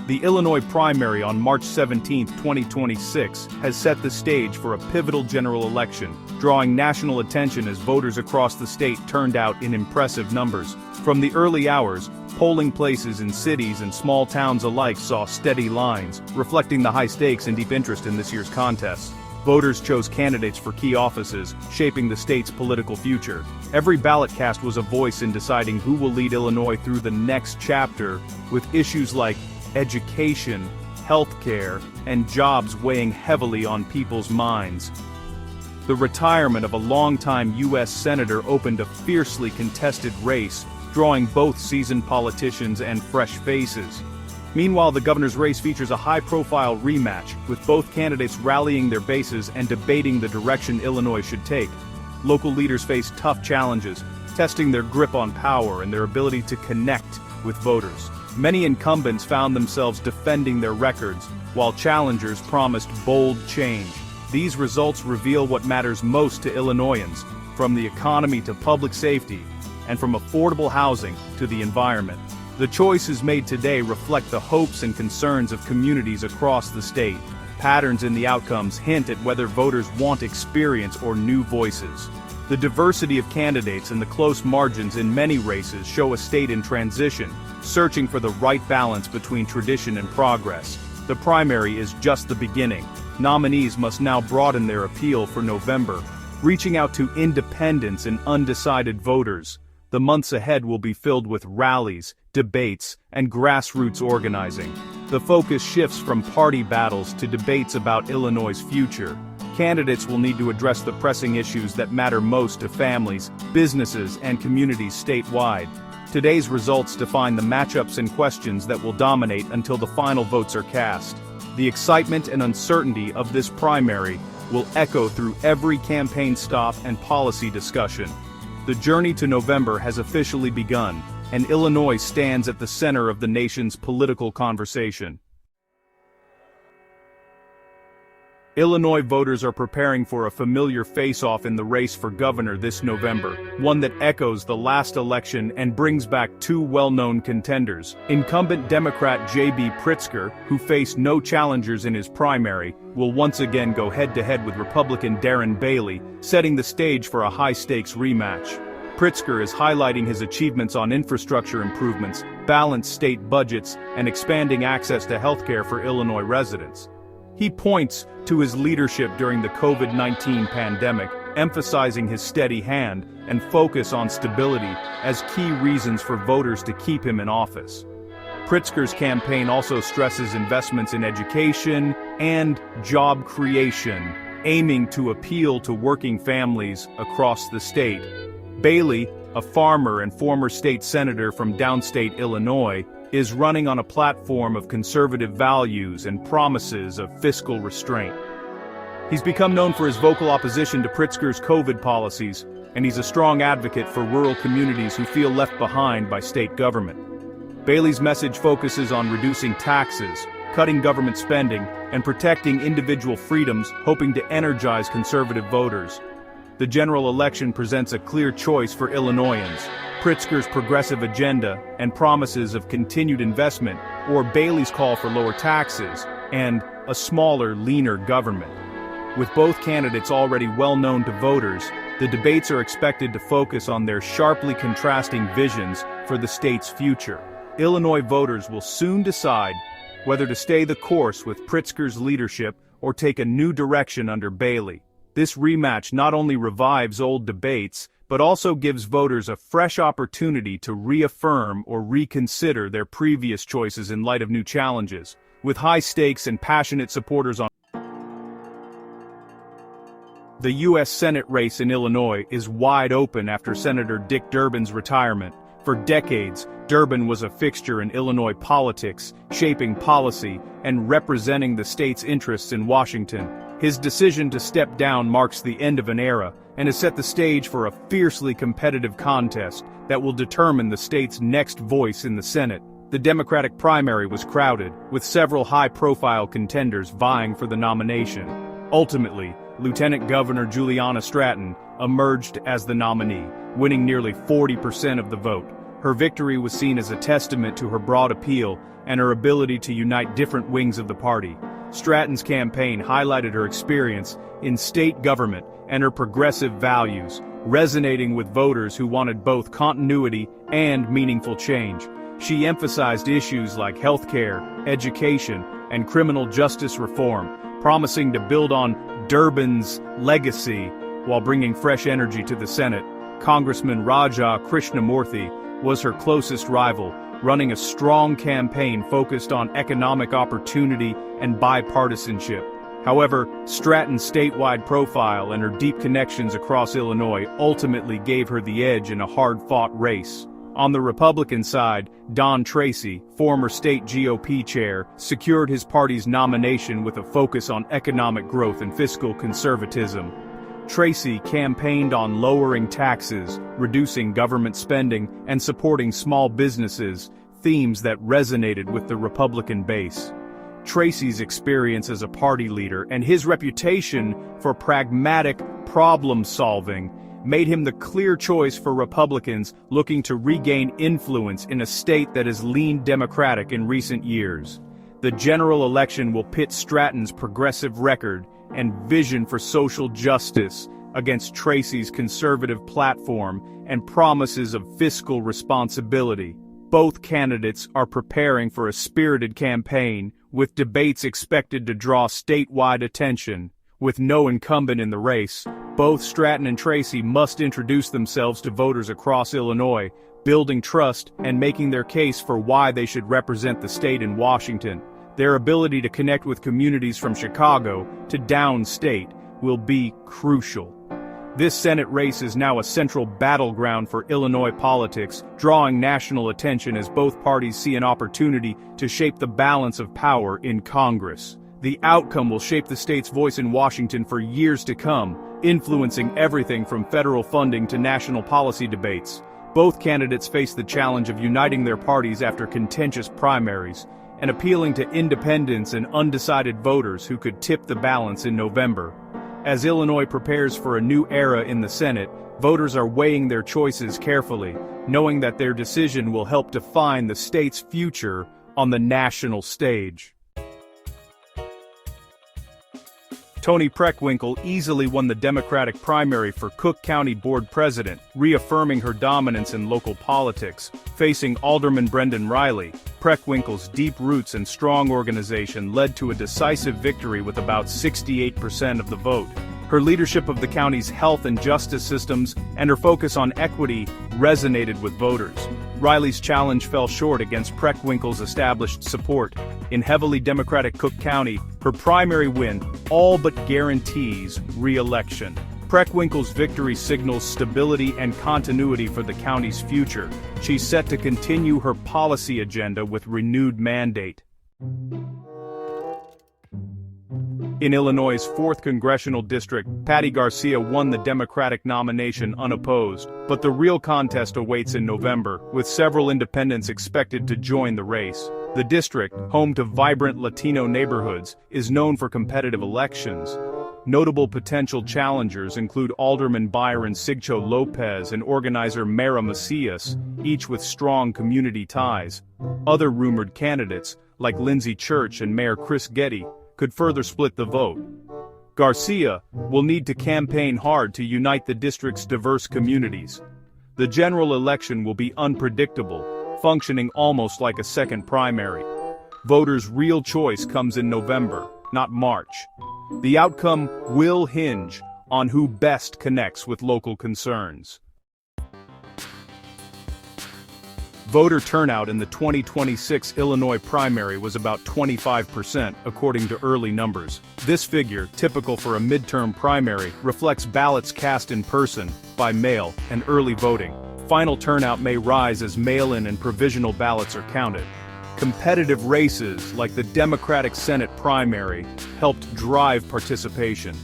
The Illinois primary on March 17, 2026, has set the stage for a pivotal general election, drawing national attention as voters across the state turned out in impressive numbers. From the early hours, polling places in cities and small towns alike saw steady lines, reflecting the high stakes and deep interest in this year's contest. Voters chose candidates for key offices, shaping the state's political future. Every ballot cast was a voice in deciding who will lead Illinois through the next chapter, with issues like education, healthcare, and jobs weighing heavily on people's minds. The retirement of a longtime U.S. Senator opened a fiercely contested race, drawing both seasoned politicians and fresh faces. Meanwhile, the governor's race features a high-profile rematch, with both candidates rallying their bases and debating the direction Illinois should take. Local leaders face tough challenges, testing their grip on power and their ability to connect with voters. Many incumbents found themselves defending their records, while challengers promised bold change. These results reveal what matters most to Illinoisans, from the economy to public safety, and from affordable housing to the environment. The choices made today reflect the hopes and concerns of communities across the state. Patterns in the outcomes hint at whether voters want experience or new voices. The diversity of candidates and the close margins in many races show a state in transition, searching for the right balance between tradition and progress. The primary is just the beginning. Nominees must now broaden their appeal for November, reaching out to independents and undecided voters. The months ahead will be filled with rallies, debates, and grassroots organizing. The focus shifts from party battles to debates about Illinois' future. Candidates will need to address the pressing issues that matter most to families, businesses, and communities statewide. Today's results define the matchups and questions that will dominate until the final votes are cast. The excitement and uncertainty of this primary will echo through every campaign stop and policy discussion. The journey to November has officially begun, and Illinois stands at the center of the nation's political conversation. Illinois voters are preparing for a familiar face-off in the race for governor this November, one that echoes the last election and brings back two well-known contenders. Incumbent Democrat JB Pritzker, who faced no challengers in his primary, will once again go head-to-head with Republican Darren Bailey, setting the stage for a high-stakes rematch. Pritzker is highlighting his achievements on infrastructure improvements, balanced state budgets, and expanding access to healthcare for Illinois residents. He points to his leadership during the COVID-19 pandemic, emphasizing his steady hand and focus on stability as key reasons for voters to keep him in office. Pritzker's campaign also stresses investments in education and job creation, aiming to appeal to working families across the state. Bailey, a farmer and former state senator from downstate Illinois, is running on a platform of conservative values and promises of fiscal restraint. He's become known for his vocal opposition to Pritzker's COVID policies, and he's a strong advocate for rural communities who feel left behind by state government. Bailey's message focuses on reducing taxes, cutting government spending, and protecting individual freedoms, hoping to energize conservative voters. The general election presents a clear choice for Illinoisans: Pritzker's progressive agenda and promises of continued investment, or Bailey's call for lower taxes and a smaller, leaner government. With both candidates already well known to voters, the debates are expected to focus on their sharply contrasting visions for the state's future. Illinois voters will soon decide whether to stay the course with Pritzker's leadership or take a new direction under Bailey. This rematch not only revives old debates, but also gives voters a fresh opportunity to reaffirm or reconsider their previous choices in light of new challenges. With high stakes and passionate supporters on the U.S. Senate race in Illinois is wide open after Senator Dick Durbin's retirement. For decades, Durbin was a fixture in Illinois politics, shaping policy and representing the state's interests in Washington. His decision to step down marks the end of an era and has set the stage for a fiercely competitive contest that will determine the state's next voice in the Senate. The Democratic primary was crowded, with several high-profile contenders vying for the nomination. Ultimately, Lieutenant Governor Juliana Stratton emerged as the nominee, winning nearly 40% of the vote. Her victory was seen as a testament to her broad appeal and her ability to unite different wings of the party. Stratton's campaign highlighted her experience in state government and her progressive values, resonating with voters who wanted both continuity and meaningful change. She emphasized issues like healthcare, education, and criminal justice reform, promising to build on Durbin's legacy while bringing fresh energy to the Senate. Congressman Raja Krishnamurthy was her closest rival, running a strong campaign focused on economic opportunity and bipartisanship. However, Stratton's statewide profile and her deep connections across Illinois ultimately gave her the edge in a hard-fought race. On the Republican side, Don Tracy, former state GOP chair, secured his party's nomination with a focus on economic growth and fiscal conservatism. Tracy campaigned on lowering taxes, reducing government spending, and supporting small businesses, themes that resonated with the Republican base. Tracy's experience as a party leader and his reputation for pragmatic problem-solving made him the clear choice for Republicans looking to regain influence in a state that has leaned Democratic in recent years. The general election will pit Stratton's progressive record and vision for social justice against Tracy's conservative platform and promises of fiscal responsibility. Both candidates are preparing for a spirited campaign, with debates expected to draw statewide attention. With no incumbent in the race, both Stratton and Tracy must introduce themselves to voters across Illinois, building trust and making their case for why they should represent the state in Washington. Their ability to connect with communities from Chicago to downstate will be crucial. This Senate race is now a central battleground for Illinois politics, drawing national attention as both parties see an opportunity to shape the balance of power in Congress. The outcome will shape the state's voice in Washington for years to come, influencing everything from federal funding to national policy debates. Both candidates face the challenge of uniting their parties after contentious primaries, and appealing to independents and undecided voters who could tip the balance in November. As Illinois prepares for a new era in the Senate, voters are weighing their choices carefully, knowing that their decision will help define the state's future on the national stage. Toni Preckwinkle easily won the Democratic primary for Cook County Board President, reaffirming her dominance in local politics. Facing Alderman Brendan Reilly, Preckwinkle's deep roots and strong organization led to a decisive victory with about 68% of the vote. Her leadership of the county's health and justice systems and her focus on equity resonated with voters. Reilly's challenge fell short against Preckwinkle's established support. In heavily Democratic Cook County, her primary win all but guarantees re-election. Preckwinkle's victory signals stability and continuity for the county's future. She's set to continue her policy agenda with renewed mandate. In Illinois' 4th Congressional District, Patty Garcia won the Democratic nomination unopposed, but the real contest awaits in November, with several independents expected to join the race. The district, home to vibrant Latino neighborhoods, is known for competitive elections. Notable potential challengers include Alderman Byron Sigcho Lopez and organizer Mara Macias, each with strong community ties. Other rumored candidates, like Lindsay Church and Mayor Chris Getty, could further split the vote. Garcia will need to campaign hard to unite the district's diverse communities. The general election will be unpredictable, functioning almost like a second primary. Voters' real choice comes in November, not March. The outcome will hinge on who best connects with local concerns. Voter turnout in the 2026 Illinois primary was about 25%, according to early numbers. This figure, typical for a midterm primary, reflects ballots cast in person, by mail, and early voting. Final turnout may rise as mail-in and provisional ballots are counted. Competitive races, like the Democratic Senate primary, helped drive participation.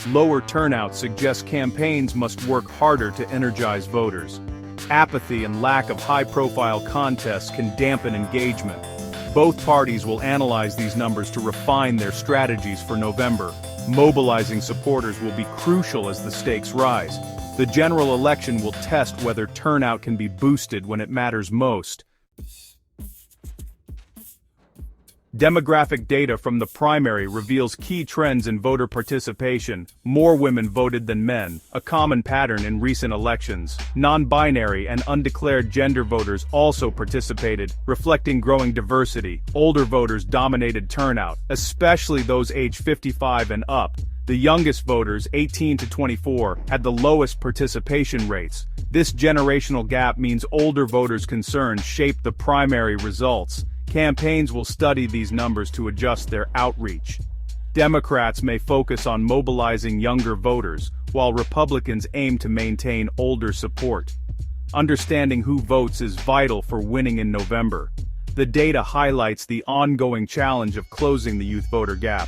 Lower turnout suggests campaigns must work harder to energize voters. Apathy and lack of high-profile contests can dampen engagement. Both parties will analyze these numbers to refine their strategies for November. Mobilizing supporters will be crucial as the stakes rise. The general election will test whether turnout can be boosted when it matters most. Demographic data from the primary reveals key trends in voter participation. More women voted than men, a common pattern in recent elections. Non-binary and undeclared gender voters also participated, reflecting growing diversity. Older voters dominated turnout, especially those aged 55 and up. The youngest voters, 18 to 24, had the lowest participation rates. This generational gap means older voters' concerns shape the primary results. Campaigns will study these numbers to adjust their outreach. Democrats may focus on mobilizing younger voters, while Republicans aim to maintain older support. Understanding who votes is vital for winning in November. The data highlights the ongoing challenge of closing the youth voter gap.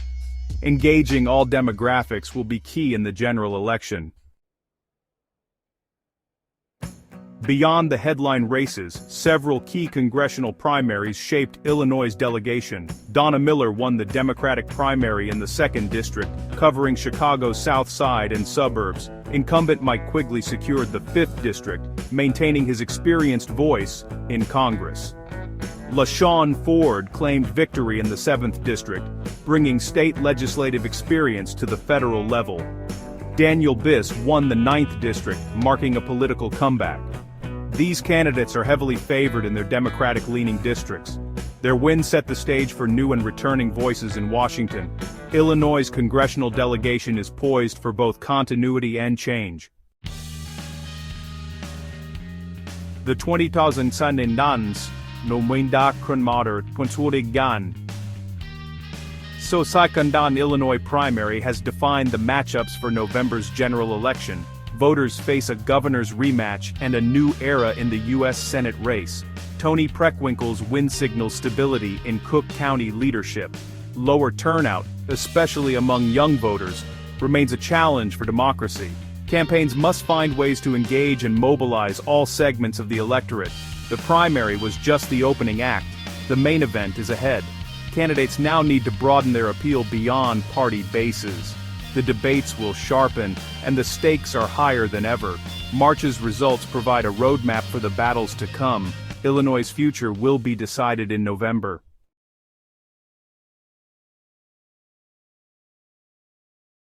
Engaging all demographics will be key in the general election. Beyond the headline races, several key congressional primaries shaped Illinois' delegation. Donna Miller won the Democratic primary in the 2nd District, covering Chicago's South Side and suburbs. Incumbent Mike Quigley secured the 5th District, maintaining his experienced voice in Congress. LaShawn Ford claimed victory in the 7th District, bringing state legislative experience to the federal level. Daniel Biss won the 9th District, marking a political comeback. These candidates are heavily favored in their Democratic-leaning districts. Their win set the stage for new and returning voices in Washington. Illinois' congressional delegation is poised for both continuity and change. The 20,000 no Mwenda Kronmater Gan. So second Illinois primary has defined the matchups for November's general election. Voters face a governor's rematch and a new era in the U.S. Senate race. Toni Preckwinkle's win signals stability in Cook County leadership. Lower turnout, especially among young voters, remains a challenge for democracy. Campaigns must find ways to engage and mobilize all segments of the electorate. The primary was just the opening act. The main event is ahead. Candidates now need to broaden their appeal beyond party bases. The debates will sharpen, and the stakes are higher than ever. March's results provide a roadmap for the battles to come. Illinois' future will be decided in November.